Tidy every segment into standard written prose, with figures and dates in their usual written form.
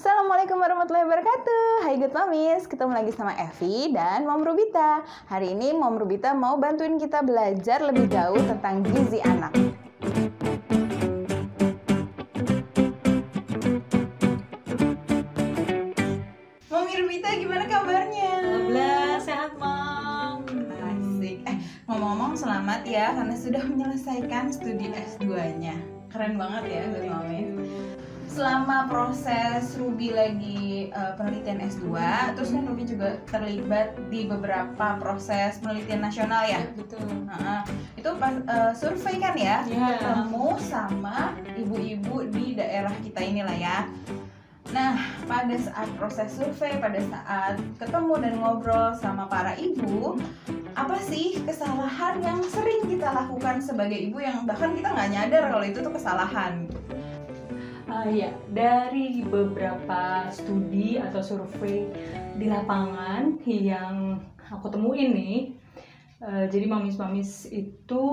Assalamualaikum warahmatullahi wabarakatuh. Hai Good Momies, ketemu lagi sama Evi dan Mom Rubita. Hari ini Mom Rubita mau bantuin kita belajar lebih jauh tentang gizi anak. Mami Rubita, gimana kabarnya? Alhamdulillah, sehat Mom. Asik. Ngomong-ngomong selamat ya karena sudah menyelesaikan studi S2-nya. Keren banget ya Good Momies. Selama proses Ruby lagi penelitian S2, terus kan Ruby juga terlibat di beberapa proses penelitian nasional ya. Betul. Itu pas survei kan ya, Iya. ketemu sama ibu-ibu di daerah kita inilah ya. Nah, pada saat proses survei, pada saat ketemu dan ngobrol sama para ibu, apa sih kesalahan yang sering kita lakukan sebagai ibu yang bahkan kita nggak nyadar kalau itu tuh kesalahan? Ya, dari beberapa studi atau survei di lapangan yang aku temuin nih, jadi mamis-mamis itu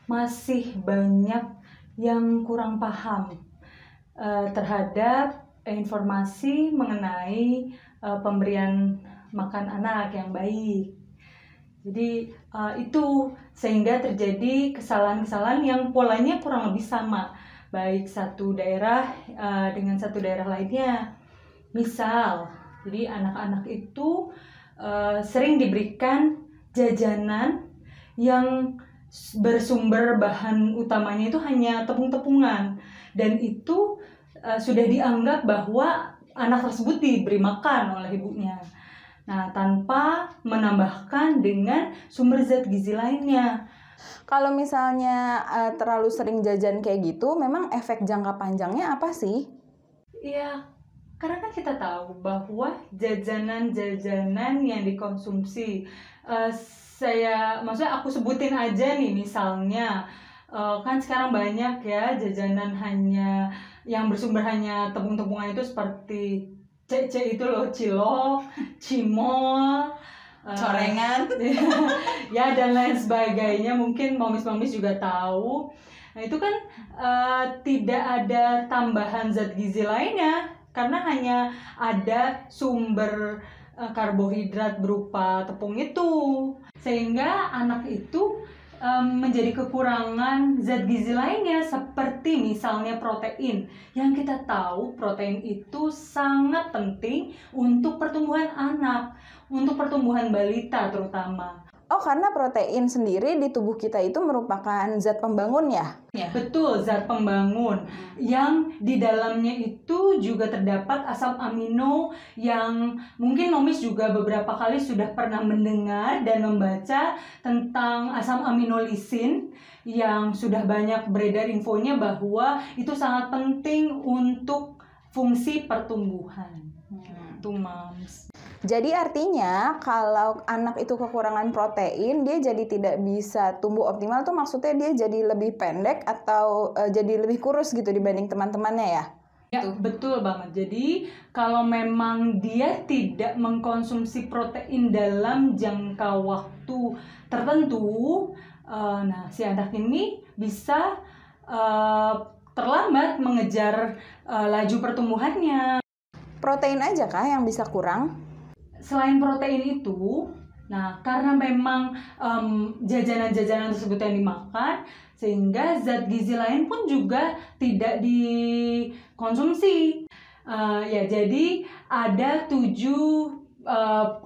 masih banyak yang kurang paham terhadap informasi mengenai pemberian makan anak yang baik. Jadi itu sehingga terjadi kesalahan-kesalahan yang polanya kurang lebih sama, baik satu daerah dengan satu daerah lainnya. Misal, jadi anak-anak itu sering diberikan jajanan yang bersumber bahan utamanya itu hanya tepung-tepungan, dan itu sudah dianggap bahwa anak tersebut diberi makan oleh ibunya. Nah, tanpa menambahkan dengan sumber zat gizi lainnya. Kalau misalnya terlalu sering jajan kayak gitu, memang efek jangka panjangnya apa sih? Iya, karena kan kita tahu bahwa jajanan-jajanan yang dikonsumsi, maksudnya aku sebutin aja nih, misalnya kan sekarang banyak ya jajanan hanya yang bersumber hanya tepung-tepungan itu seperti C itu loh, cilok, cimol, Corengan. ya dan lain sebagainya. Mungkin mamis-mamis juga tahu. Nah, itu kan tidak ada tambahan zat gizi lainnya karena hanya ada sumber karbohidrat berupa tepung itu, sehingga anak itu menjadi kekurangan zat gizi lainnya seperti misalnya protein, yang kita tahu protein itu sangat penting untuk pertumbuhan anak, untuk pertumbuhan balita terutama. Oh, karena protein sendiri di tubuh kita itu merupakan zat pembangun ya? Betul, zat pembangun yang di dalamnya itu juga terdapat asam amino yang mungkin Momis juga beberapa kali sudah pernah mendengar dan membaca tentang asam amino lisin yang sudah banyak beredar infonya bahwa itu sangat penting untuk fungsi pertumbuhan. Itu Moms. Jadi artinya kalau anak itu kekurangan protein, dia jadi tidak bisa tumbuh optimal tuh maksudnya dia jadi lebih pendek atau jadi lebih kurus gitu dibanding teman-temannya ya? Ya, betul banget. Jadi kalau memang dia tidak mengkonsumsi protein dalam jangka waktu tertentu, nah si anak ini bisa terlambat mengejar laju pertumbuhannya. Protein aja kah yang bisa kurang? Selain protein itu, nah karena memang jajanan-jajanan tersebut yang dimakan, sehingga zat gizi lain pun juga tidak dikonsumsi. Ya, jadi ada 7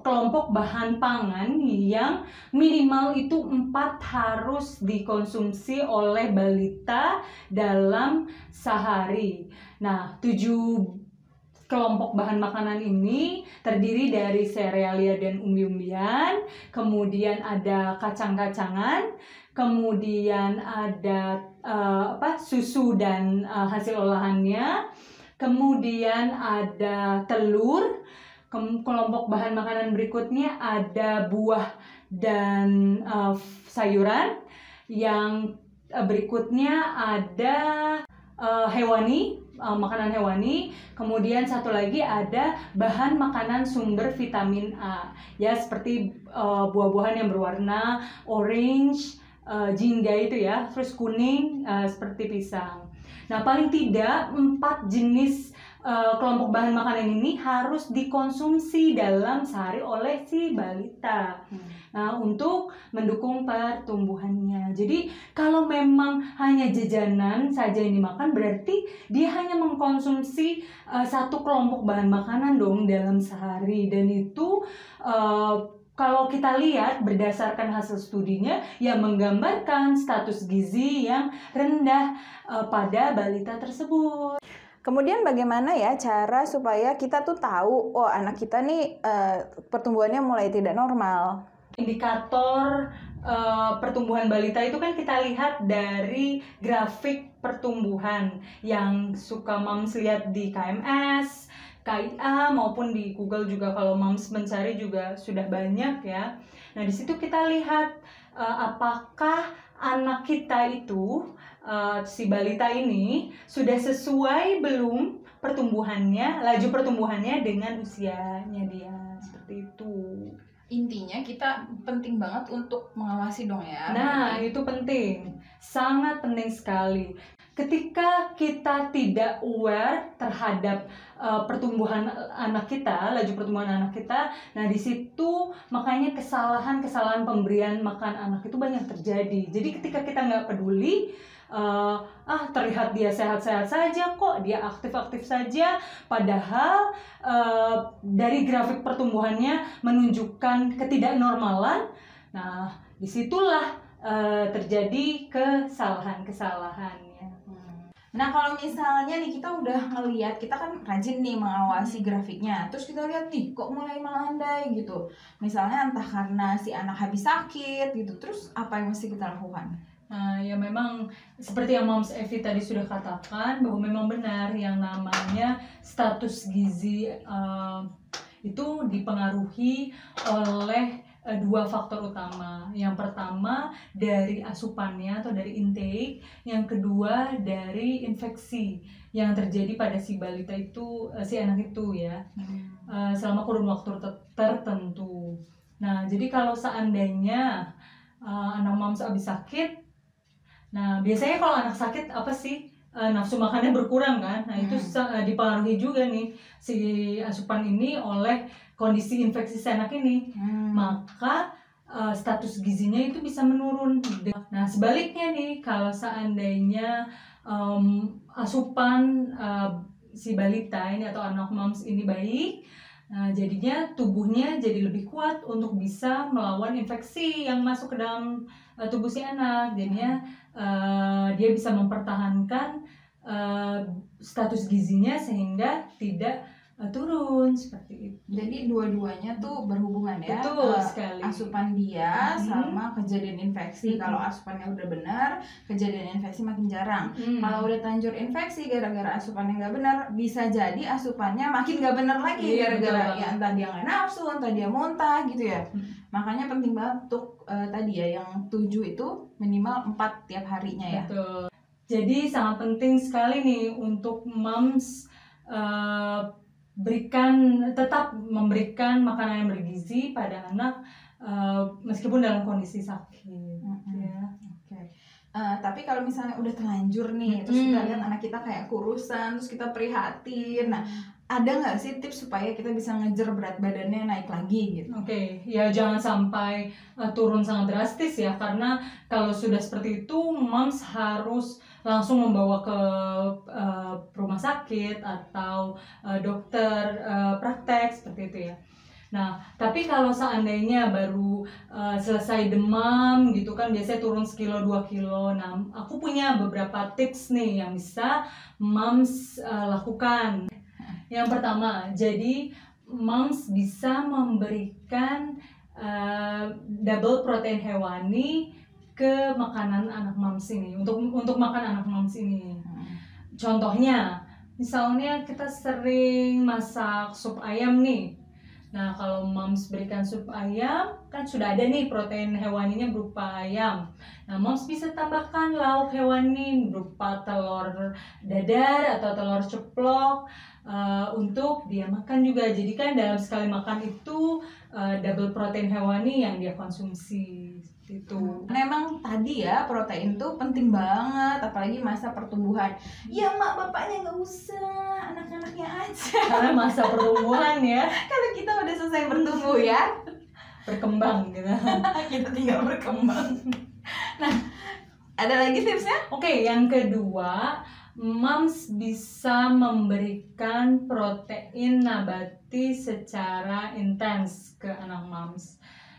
kelompok bahan pangan yang minimal itu 4 harus dikonsumsi oleh balita dalam sehari. Nah, 7 kelompok bahan makanan ini terdiri dari serealia dan umbi-umbian, kemudian ada kacang-kacangan, kemudian ada susu dan hasil olahannya, kemudian ada telur. Kelompok bahan makanan berikutnya ada buah dan sayuran. Yang berikutnya ada hewani, makanan hewani. Kemudian satu lagi ada bahan makanan sumber vitamin A, ya seperti buah-buahan yang berwarna orange, jingga itu ya, terus kuning seperti pisang. Nah, paling tidak 4 jenis kelompok bahan makanan ini harus dikonsumsi dalam sehari oleh si balita. Nah, untuk mendukung pertumbuhannya. Jadi kalau memang hanya jajanan saja yang dimakan, berarti dia hanya mengkonsumsi satu kelompok bahan makanan dong dalam sehari, dan itu kalau kita lihat berdasarkan hasil studinya yang menggambarkan status gizi yang rendah pada balita tersebut. Kemudian bagaimana ya cara supaya kita tuh tahu, oh anak kita nih pertumbuhannya mulai tidak normal? Indikator pertumbuhan balita itu kan kita lihat dari grafik pertumbuhan yang suka moms lihat di KMS, KIA maupun di Google juga. Kalau moms mencari juga sudah banyak ya. Nah, di situ kita lihat apakah anak kita itu si balita ini sudah sesuai belum pertumbuhannya, laju pertumbuhannya dengan usianya dia, seperti itu. Intinya kita penting banget untuk mengawasi dong ya. Nah, itu penting, sangat penting sekali. Ketika kita tidak aware terhadap pertumbuhan anak kita, laju pertumbuhan anak kita, nah di situ makanya kesalahan pemberian makan anak itu banyak terjadi. Jadi ketika kita nggak peduli, terlihat dia sehat-sehat saja kok, dia aktif-aktif saja, padahal dari grafik pertumbuhannya menunjukkan ketidaknormalan. Nah, disitulah terjadi kesalahan-kesalahannya. Nah, kalau misalnya nih kita udah ngelihat, kita kan rajin nih mengawasi grafiknya, terus kita lihat nih kok mulai melandai gitu. Misalnya entah karena si anak habis sakit gitu, terus apa yang mesti kita lakukan? Nah, ya memang seperti yang Moms Evi tadi sudah katakan, bahwa memang benar yang namanya status gizi itu dipengaruhi oleh dua faktor utama. Yang pertama dari asupannya atau dari intake, yang kedua dari infeksi yang terjadi pada si balita itu, si anak itu ya, selama kurun waktu tertentu. Nah, jadi kalau seandainya anak moms habis sakit, nah biasanya kalau anak sakit apa sih? Nafsu makannya berkurang kan? Nah, itu dipengaruhi juga nih si asupan ini oleh kondisi infeksi si anak ini. Maka status gizinya itu bisa menurun. Nah, sebaliknya nih, kalau seandainya asupan si balita ini atau anak moms ini baik, nah jadinya tubuhnya jadi lebih kuat untuk bisa melawan infeksi yang masuk ke dalam tubuh si anak. Jadinya dia bisa mempertahankan status gizinya sehingga tidak turun, seperti itu. Jadi dua-duanya tuh berhubungan ya. Betul sekali. Asupan dia sama kejadian infeksi. Kalau asupannya udah benar, kejadian infeksi makin jarang. Kalau udah terlanjur infeksi gara-gara asupannya nggak benar, bisa jadi asupannya makin nggak benar lagi gara-gara ya entah dia nggak nafsu, entah dia muntah gitu ya. Makanya penting banget untuk tadi ya yang 7 itu minimal 4 tiap harinya ya. Betul. Jadi sangat penting sekali nih untuk moms tetap memberikan makanan yang bergizi pada anak meskipun dalam kondisi sakit. Ya. Okay. Tapi kalau misalnya udah terlanjur nih, terus kita lihat anak kita kayak kurusan, terus kita prihatin. Nah, ada nggak sih tips supaya kita bisa ngejar berat badannya naik lagi gitu? Oke, ya jangan sampai turun sangat drastis ya, karena kalau sudah seperti itu, moms harus langsung membawa ke rumah sakit atau dokter praktek seperti itu ya. Nah, tapi kalau seandainya baru selesai demam gitu kan, biasanya turun 1-2 kilo. Nah, aku punya beberapa tips nih yang bisa moms lakukan. Yang pertama, jadi moms bisa memberikan double protein hewani ke makanan anak moms ini, untuk makan anak moms ini. Contohnya, misalnya kita sering masak sup ayam nih. Nah, kalau moms berikan sup ayam, kan sudah ada nih protein hewaninya berupa ayam. Nah, moms bisa tambahkan lauk hewani berupa telur dadar atau telur ceplok untuk dia makan juga. Jadi kan dalam sekali makan itu double protein hewani yang dia konsumsi. Itu. Memang tadi ya protein tuh penting banget, apalagi masa pertumbuhan. Ya mak bapaknya nggak usah, anak-anaknya aja. Karena masa pertumbuhan ya, Kalau kita udah selesai bertumbuh ya, berkembang gitu. kita tinggal berkembang. Nah, ada lagi tipsnya? Oke, yang kedua, moms bisa memberikan protein nabati secara intens ke anak moms.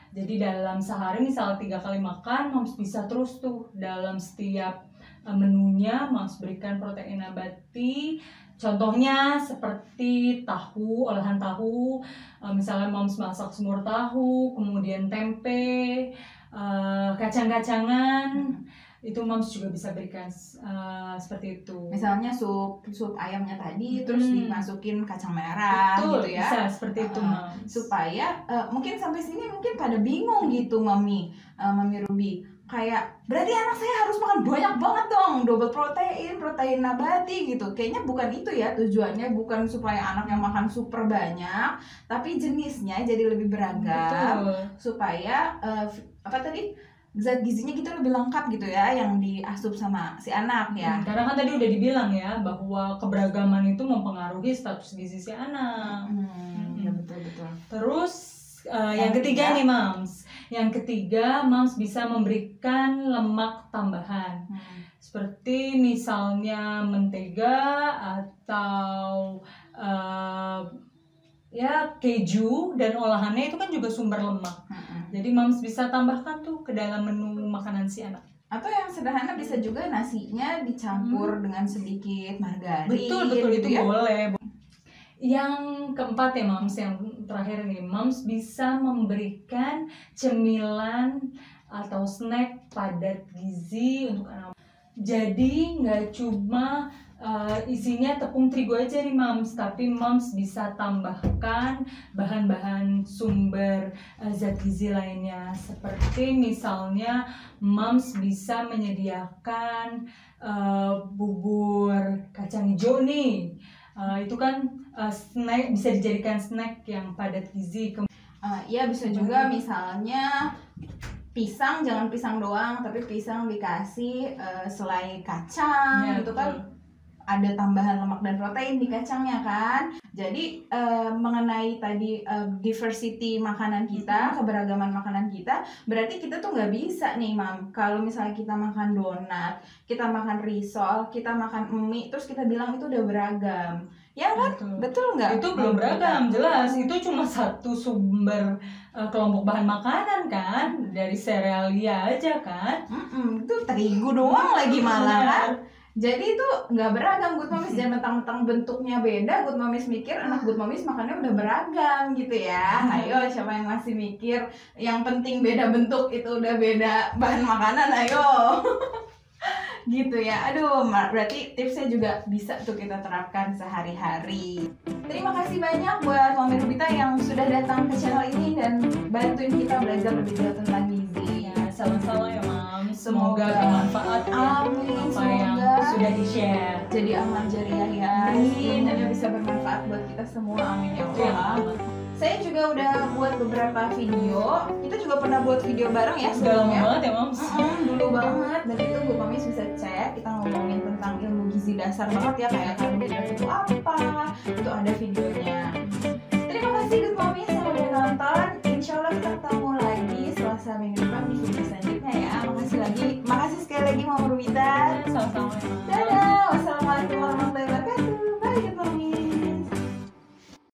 Jadi dalam sehari misal 3 kali makan, moms bisa terus tuh dalam setiap menunya moms berikan protein nabati. Contohnya seperti tahu, olahan tahu, misalnya moms masak semur tahu, kemudian tempe, kacang-kacangan. Itu moms juga bisa berikan seperti itu. Misalnya sup ayamnya tadi terus dimasukin kacang merah. Betul, gitu ya. bisa seperti itu moms. Supaya mungkin sampai sini mungkin pada bingung gitu Mami Ruby. Kayak berarti anak saya harus makan banyak banget dong, double protein nabati gitu. Kayaknya bukan itu ya tujuannya, bukan supaya anaknya makan super banyak, tapi jenisnya jadi lebih beragam. Betul. Supaya zat gizinya gitu lebih lengkap gitu ya yang diasup sama si anak ya. Karena kan tadi udah dibilang ya bahwa keberagaman itu mempengaruhi status gizi si anak. Ya betul. Terus yang ketiga nih moms. Yang ketiga moms bisa memberikan lemak tambahan. Seperti misalnya mentega atau ya keju, dan olahannya itu kan juga sumber lemak. Jadi moms bisa tambahkan tuh ke dalam menu makanan si anak. Atau yang sederhana bisa juga nasinya dicampur dengan sedikit margarin. Betul gitu itu ya. boleh. Yang keempat ya moms, yang terakhir nih, moms bisa memberikan cemilan atau snack padat gizi untuk anak. Jadi nggak cuma isinya tepung terigu aja nih moms, tapi moms bisa tambahkan bahan-bahan sumber zat gizi lainnya. Seperti misalnya moms bisa menyediakan bubur kacang hijau nih. Itu kan snack, bisa dijadikan snack yang padat gizi. Ya bisa juga misalnya pisang, jangan pisang doang, tapi pisang dikasih selai kacang Ya, gitu kan. Ada tambahan lemak dan protein di kacangnya kan. Jadi mengenai tadi diversity makanan kita, keberagaman makanan kita, berarti kita tuh nggak bisa nih Mam, kalau misalnya kita makan donat, kita makan risol, kita makan mie, terus kita bilang itu udah beragam. Ya kan? Betul nggak? Itu belum beragam, jelas. Itu cuma satu sumber kelompok bahan makanan kan, dari serealia aja kan. Itu terigu doang lagi malah kan. Jadi itu nggak beragam Good Momis, jangan mentang-mentang bentuknya beda Good Momis mikir anak Good Momis makannya udah beragam gitu ya. Ayo siapa yang masih mikir yang penting beda bentuk itu udah beda bahan makanan, ayo. Gitu ya. Aduh, berarti tipsnya juga bisa tuh kita terapkan sehari-hari. Terima kasih banyak buat Mami Rubita yang sudah datang ke channel ini dan bantuin kita belajar lebih jauh tentang gizi. Ya, sama-sama ya Mam. Semoga bermanfaat ya. Amin. Apa yang sudah di-share. Jadi amal jariah ya. Amin. Semoga bisa bermanfaat buat kita semua. Amin ya Allah. Ya, Saya juga udah buat beberapa video. Kita juga pernah buat video bareng ya udah lama sebelumnya. banget ya Mam. Dulu banget. Dan itu Good Momis bisa cek. Kita ngomongin tentang ilmu gizi dasar banget ya, kayak karbohidrat itu apa. Itu ada videonya.